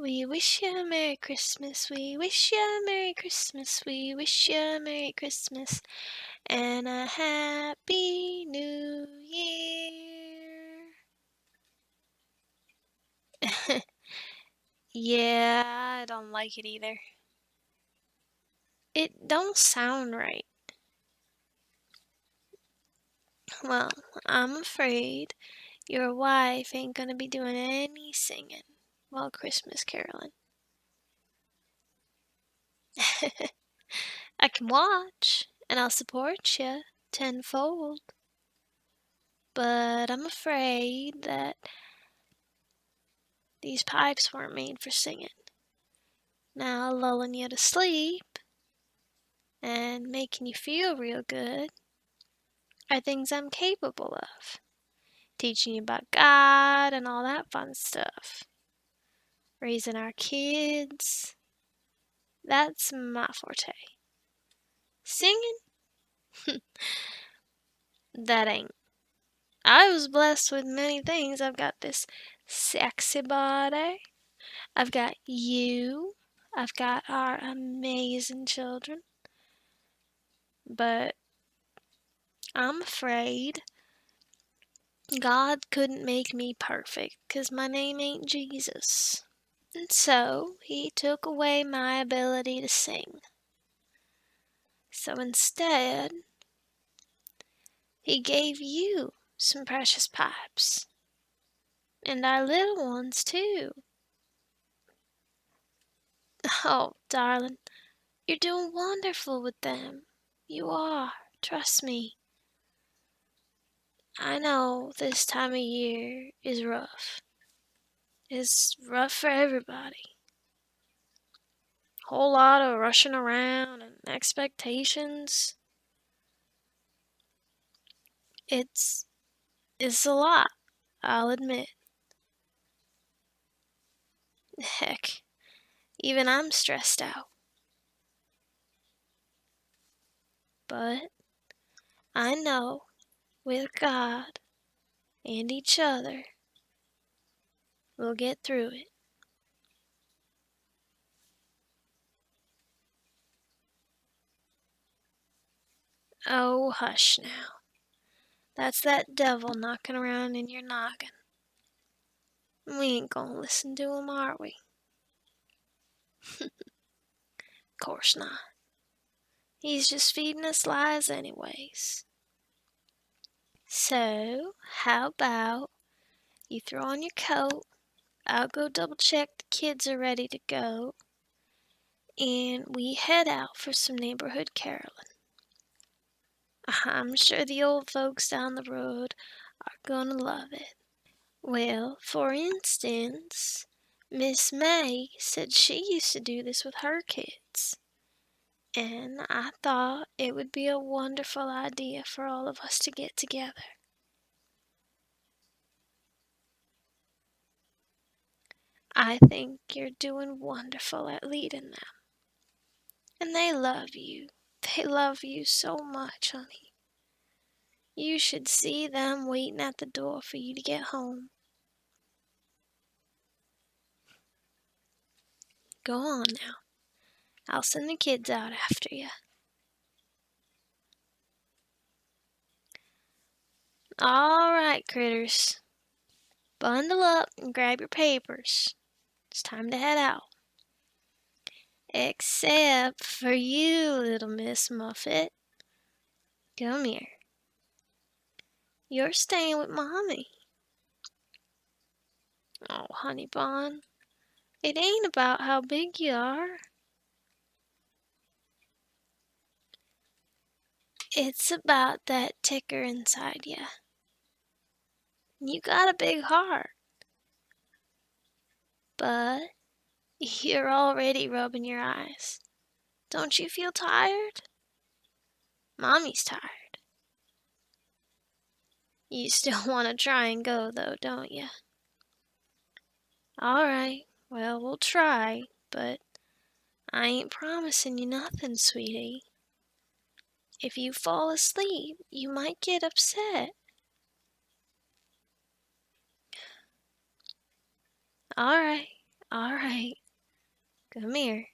We wish you a Merry Christmas. We wish you a Merry Christmas. We wish you a Merry Christmas and a Happy New Year. Yeah, I don't like it either. It don't sound right. Well, I'm afraid your wife ain't gonna be doing any singing while Christmas caroling. I can watch, and I'll support you tenfold. But I'm afraid that these pipes weren't made for singing. Now, lulling you to sleep and making you feel real good are things I'm capable of. Teaching you about God and all that fun stuff. Raising our kids. That's my forte. Singing? That ain't. I was blessed with many things. I've got this sexy body. I've got you. I've got our amazing children. But I'm afraid God couldn't make me perfect, 'cause my name ain't Jesus. And so he took away my ability to sing. So instead, he gave you some precious pipes. And our little ones, too. Oh, darling, you're doing wonderful with them. You are, trust me. I know this time of year is rough. It's rough for everybody. Whole lot of rushing around and expectations. It's a lot, I'll admit. Heck, even I'm stressed out. But I know with God and each other, we'll get through it. Oh, hush now. That's that devil knocking around in your noggin. We ain't gonna listen to him, are we? Course not. He's just feeding us lies anyways. So, how about you throw on your coat, I'll go double check the kids are ready to go, and we head out for some neighborhood caroling. I'm sure the old folks down the road are gonna love it. Well, for instance, Miss May said she used to do this with her kids. And I thought it would be a wonderful idea for all of us to get together. I think you're doing wonderful at leading them. And they love you. They love you so much, honey. You should see them waiting at the door for you to get home. Go on now. I'll send the kids out after you. All right, critters. Bundle up and grab your papers. It's time to head out. Except for you, little Miss Muffet. Come here. You're staying with Mommy. Oh, honey bun, it ain't about how big you are. It's about that ticker inside you. You got a big heart. But you're already rubbing your eyes. Don't you feel tired? Mommy's tired. You still want to try and go, though, don't you? All right, well, we'll try, but I ain't promising you nothing, sweetie. If you fall asleep, you might get upset. All right, All right. Come here.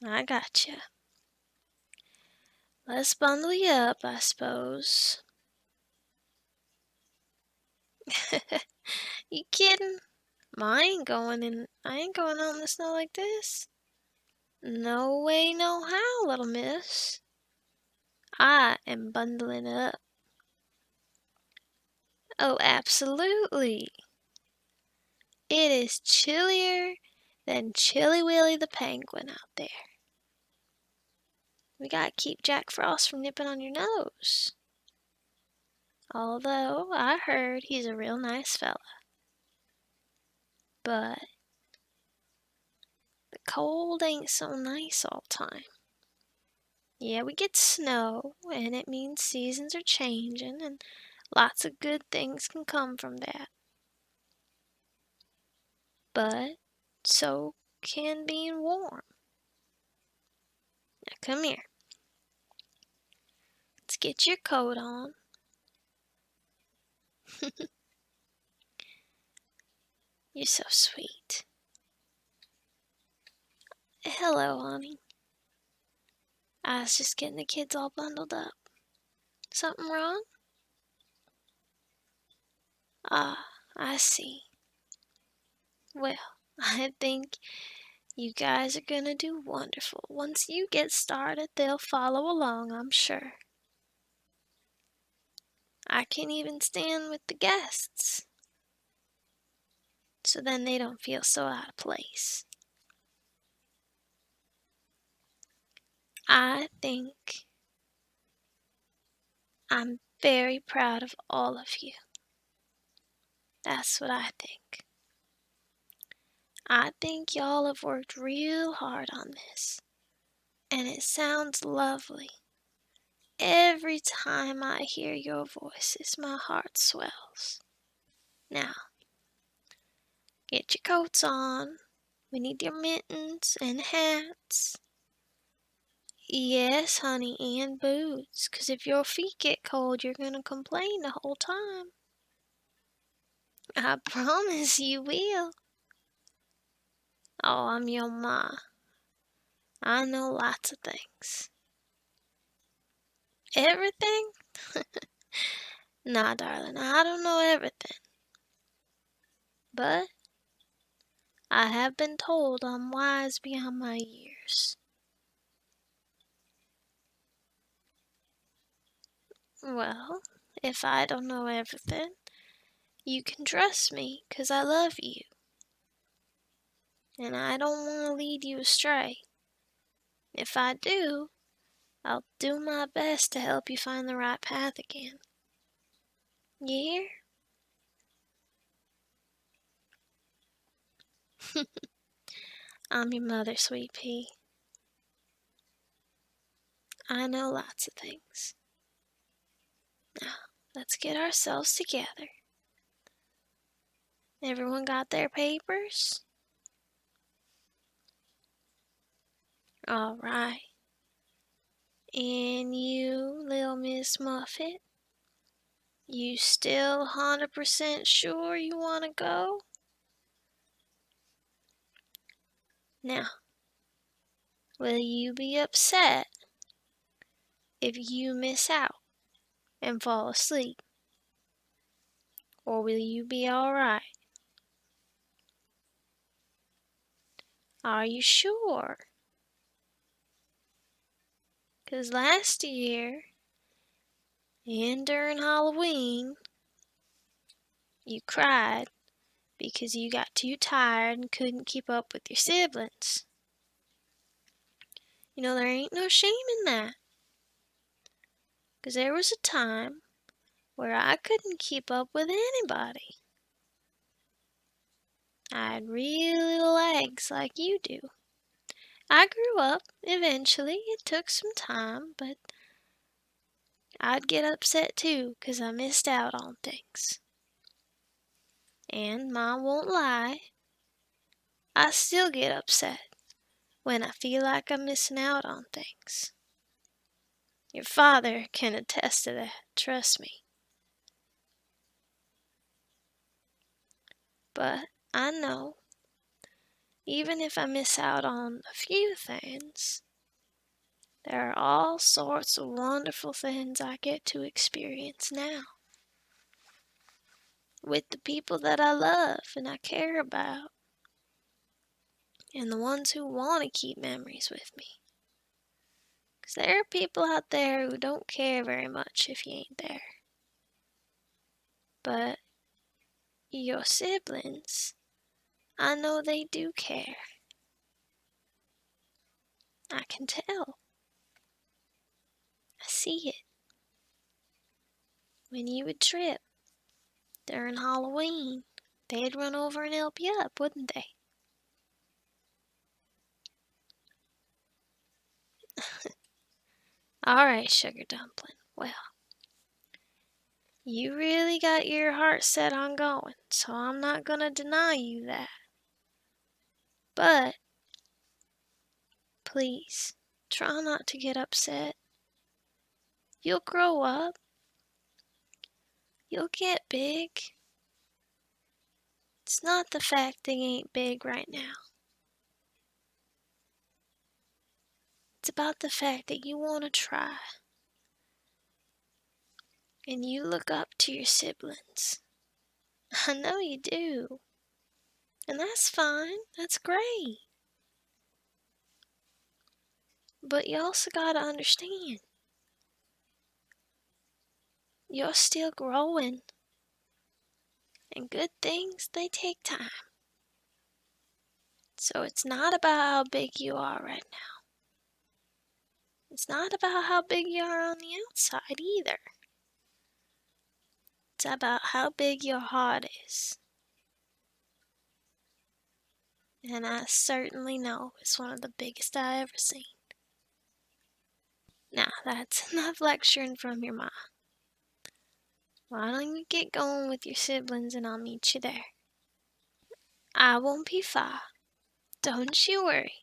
I got you. Let's bundle you up, I suppose. You kidding? I ain't going out in the snow like this. No way, no how, little miss. I am bundling up. Oh, absolutely. It is chillier than Chilly Willy the penguin out there. We gotta keep Jack Frost from nipping on your nose. Although I heard he's a real nice fella. But the cold ain't so nice all the time. Yeah, we get snow, and it means seasons are changing, and lots of good things can come from that. But so can being warm. Now come here. Let's get your coat on. You're so sweet. Hello, honey. I was just getting the kids all bundled up. Something wrong? Ah, I see. Well, I think you guys are gonna do wonderful. Once you get started, they'll follow along, I'm sure. I can even stand with the guests, so then they don't feel so out of place. I think I'm very proud of all of you. That's what I think. I think y'all have worked real hard on this, and it sounds lovely. Every time I hear your voices, my heart swells. Now, get your coats on. We need your mittens and hats. Yes, honey, and boots, 'cause if your feet get cold, you're gonna complain the whole time. I promise you will. Oh, I'm your ma. I know lots of things. Everything? Nah, darling, I don't know everything. But I have been told I'm wise beyond my years. Well, if I don't know everything, you can trust me, 'cause I love you. And I don't want to lead you astray. If I do, I'll do my best to help you find the right path again. You hear? I'm your mother, sweet pea. I know lots of things. Now, let's get ourselves together. Everyone got their papers? All right. And you, little Miss Muffet, you still 100% sure you want to go? Now, will you be upset if you miss out and fall asleep? Or will you be alright? Are you sure? 'Cause last year, and during Halloween, you cried because you got too tired and couldn't keep up with your siblings. You know, there ain't no shame in that. 'Cause there was a time where I couldn't keep up with anybody. I had real little legs like you do. I grew up eventually. It took some time, but I'd get upset too 'cause I missed out on things. And Ma won't lie, I still get upset when I feel like I'm missing out on things. Your father can attest to that, trust me. But I know, even if I miss out on a few things, there are all sorts of wonderful things I get to experience now with the people that I love and I care about, and the ones who want to keep memories with me. Because there are people out there who don't care very much if you ain't there. But your siblings, I know they do care. I can tell. I see it. When you would trip during Halloween, they'd run over and help you up, wouldn't they? Alright, Sugar Dumpling. Well, you really got your heart set on going, so I'm not gonna deny you that. But, please, try not to get upset. You'll grow up. You'll get big. It's not the fact they ain't big right now. It's about the fact that you want to try. And you look up to your siblings. I know you do. And that's fine. That's great. But you also gotta understand, you're still growing. And good things, they take time. So it's not about how big you are right now. It's not about how big you are on the outside either. It's about how big your heart is. And I certainly know it's one of the biggest I ever seen. Now, that's enough lecturing from your ma. Why don't you get going with your siblings and I'll meet you there. I won't be far. Don't you worry.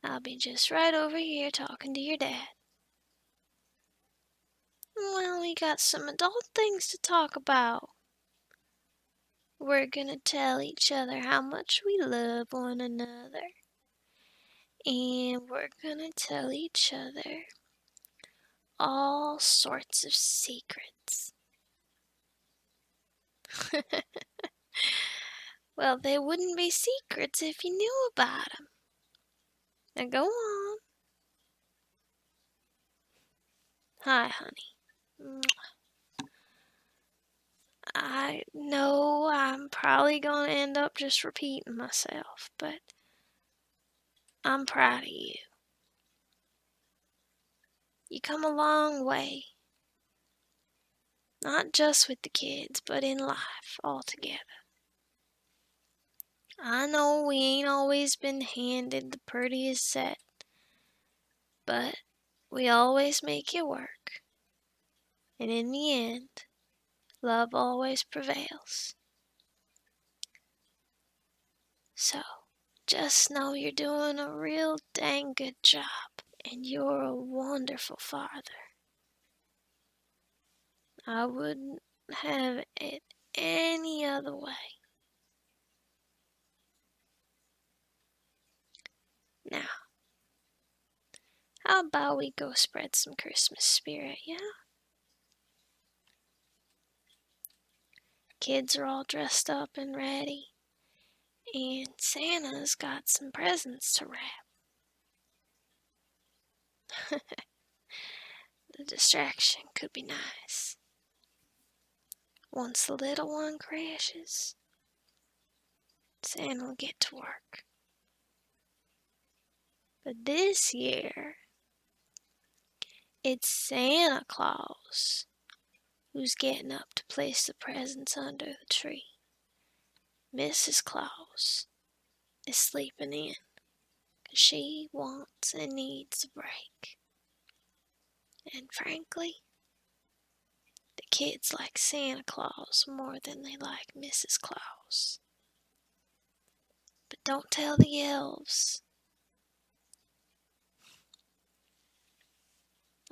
I'll be just right over here talking to your dad. Well, we got some adult things to talk about. We're gonna tell each other how much we love one another. And we're gonna tell each other all sorts of secrets. Well, they wouldn't be secrets if you knew about them. Now go on. Hi, honey. I know I'm probably gonna end up just repeating myself, but I'm proud of you. You come a long way. Not just with the kids, but in life altogether. I know we ain't always been handed the prettiest set, but we always make it work. And in the end, love always prevails. So, just know you're doing a real dang good job, and you're a wonderful father. I wouldn't have it any other way. Now, how about we go spread some Christmas spirit, yeah? Kids are all dressed up and ready, and Santa's got some presents to wrap. The distraction could be nice. Once the little one crashes, Santa will get to work. But this year, it's Santa Claus who's getting up to place the presents under the tree. Mrs. Claus is sleeping in because she wants and needs a break. And frankly, the kids like Santa Claus more than they like Mrs. Claus. But don't tell the elves.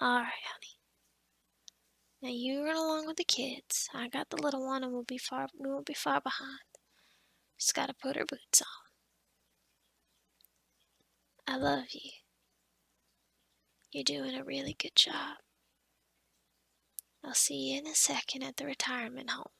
Alright, honey. Now you run along with the kids. I got the little one and we won't be far behind. Just gotta put her boots on. I love you. You're doing a really good job. I'll see you in a second at the retirement home.